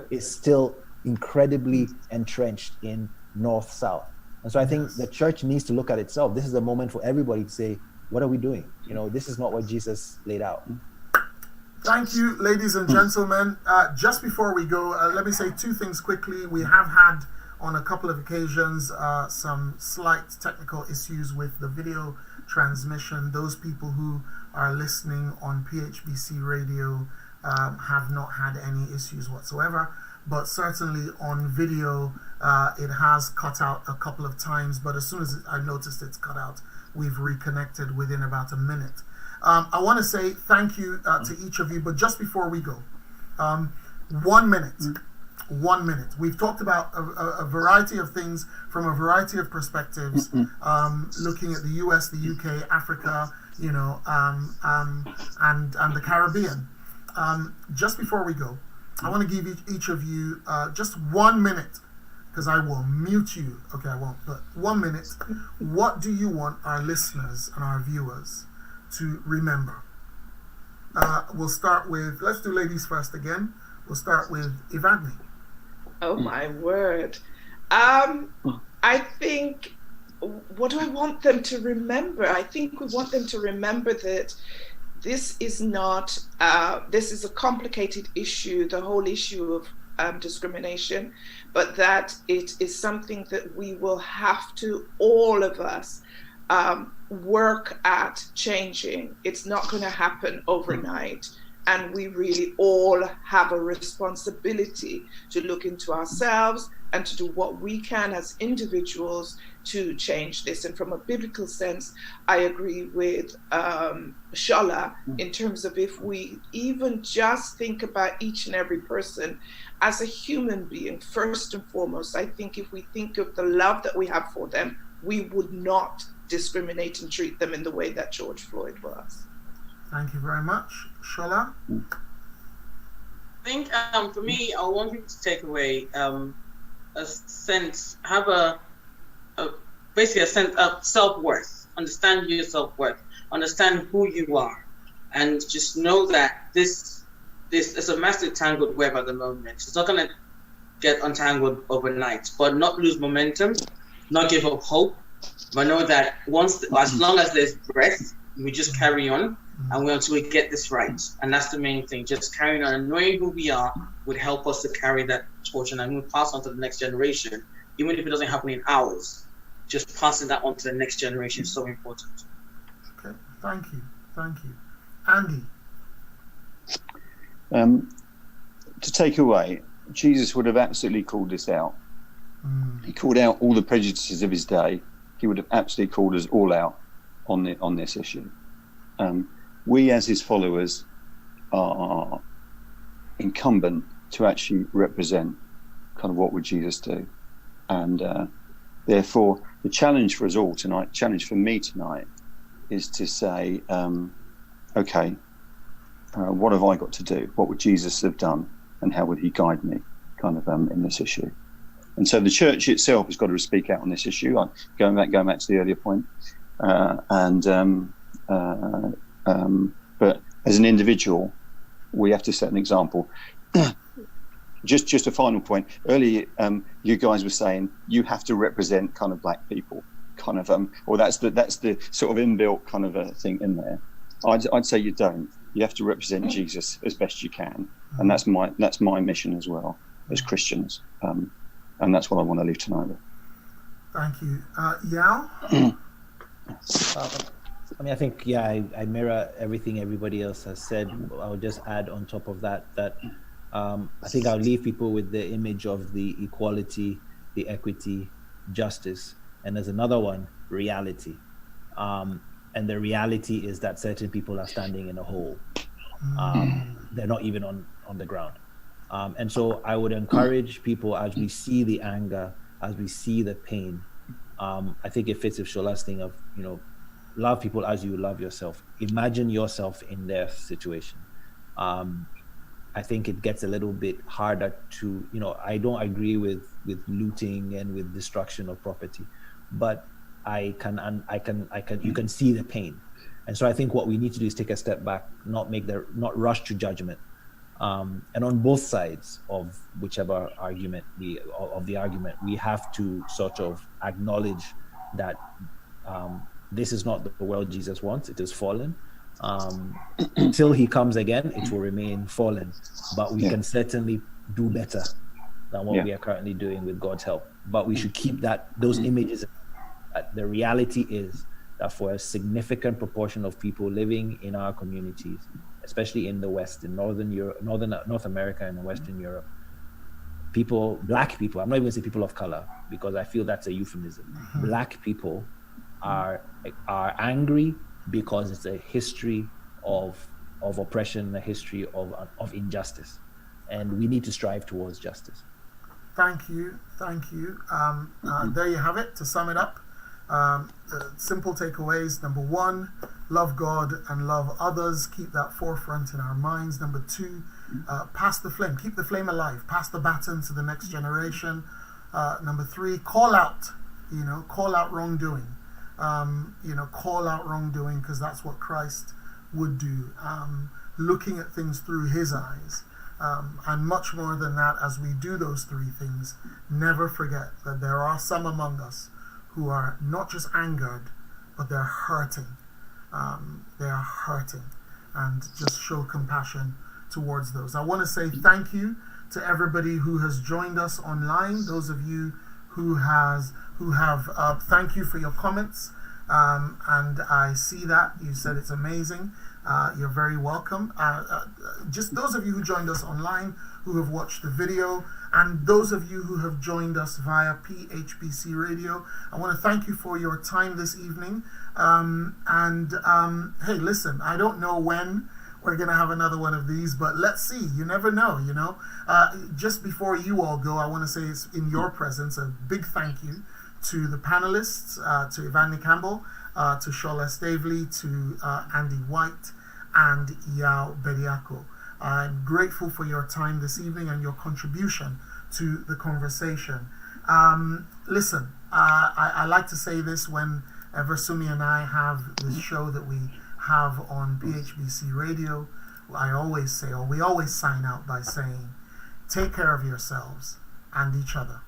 is still incredibly entrenched in north-south. And so I think the church needs to look at itself. This is a moment for everybody to say, what are we doing? This is not what Jesus laid out. Thank you, ladies and gentlemen. Just before we go, let me say two things quickly. We have had on a couple of occasions some slight technical issues with the video transmission. Those people who are listening on PHBC radio have not had any issues whatsoever, but certainly on video it has cut out a couple of times, but as soon as I noticed it's cut out, we've reconnected within about a minute. I want to say thank you to each of you, but just before we go, 1 minute. 1 minute. We've talked about a variety of things from a variety of perspectives, looking at the US, the UK, Africa, and the Caribbean. Just before we go, I want to give each of you just 1 minute, because I will mute you. Okay, I won't, but 1 minute. What do you want our listeners and our viewers to remember? We'll start with, let's do ladies first again. We'll start with Evadne. Oh my word. I think, what do I want them to remember? I think we want them to remember that this is not, this is a complicated issue, the whole issue of discrimination, but that it is something that we will have to, all of us, work at changing. It's not going to happen overnight. And we really all have a responsibility to look into ourselves and to do what we can as individuals to change this. And from a biblical sense, I agree with Shola in terms of if we even just think about each and every person as a human being, first and foremost, I think if we think of the love that we have for them, we would not discriminate and treat them in the way that George Floyd was. Thank you very much. Shola? I think for me, I want people to take away a sense, have basically a sense of self-worth. Understand your self-worth. Understand who you are. And just know that this is a massive tangled web at the moment. It's not going to get untangled overnight, but not lose momentum, not give up hope, but know that as long as there's breath, we just carry on. And until we get this right. And that's the main thing, just carrying on and knowing who we are would help us to carry that torch and move pass on to the next generation. Even if it doesn't happen in hours, just passing that on to the next generation is so important. Okay, thank you. Andy? To take away, Jesus would have absolutely called this out. He called out all the prejudices of his day. He would have absolutely called us all out on this issue. We as his followers are incumbent to actually represent kind of what would Jesus do. And therefore the challenge for us all tonight, challenge for me tonight, is to say, okay, what have I got to do? What would Jesus have done? And how would he guide me kind of in this issue? And so the church itself has got to speak out on this issue. Going back to the earlier point. But as an individual, we have to set an example. Just a final point. Earlier, you guys were saying you have to represent kind of black people, kind of, or that's the sort of inbuilt kind of a thing in there. I'd say you don't. You have to represent Jesus as best you can, and that's my mission as well as Christians, and that's what I want to leave tonight with. Thank you, Yao. I think, I mirror everything everybody else has said. I would just add on top of that I think I'll leave people with the image of the equality, the equity, justice, and there's another one, reality. And the reality is that certain people are standing in a hole. They're not even on the ground. And so I would encourage people, as we see the anger, as we see the pain, I think it fits with Shola's thing of, love people as you love yourself. Imagine yourself in their situation. I think it gets a little bit harder to, I don't agree with looting and with destruction of property, but you can see the pain. And so I think what we need to do is take a step back, not rush to judgment, And on both sides of whichever argument we have to sort of acknowledge that this is not the world Jesus wants. It is fallen. Until he comes again, it will remain fallen. But we can certainly do better than what we are currently doing with God's help. But we should keep those images. The reality is that for a significant proportion of people living in our communities, especially in the West, in North America and in Western Europe, black people, I'm not even going to say people of color, because I feel that's a euphemism. Black people are angry because it's a history of oppression, a history of injustice, and we need to strive towards justice. Thank you. There you have it. To sum it up, simple takeaways. Number 1, love God and love others. Keep that forefront in our minds. Number 2, pass the flame. Keep the flame alive. Pass the baton to the next generation. Number 3, call out wrongdoing. Call out wrongdoing, because that's what Christ would do. Looking at things through his eyes. And much more than that, as we do those 3 things, never forget that there are some among us who are not just angered, but they're hurting. They are hurting, and just show compassion towards those. I want to say thank you to everybody who has joined us online. Those of you who have thank you for your comments. And I see that you said it's amazing. You're very welcome. Just those of you who joined us online, who have watched the video, and those of you who have joined us via PHBC Radio, I want to thank you for your time this evening. Hey, listen, I don't know when we're going to have another one of these, but let's see. You never know, Just before you all go, I want to say, it's in your presence, a big thank you to the panelists, to Ivani Campbell, to Shola Stavely, to Andy White, and Yao Bediako. I'm grateful for your time this evening and your contribution to the conversation. Listen, I like to say this whenever Sumi and I have this show that we have on PHBC Radio. I always say, or we always sign out by saying, take care of yourselves and each other.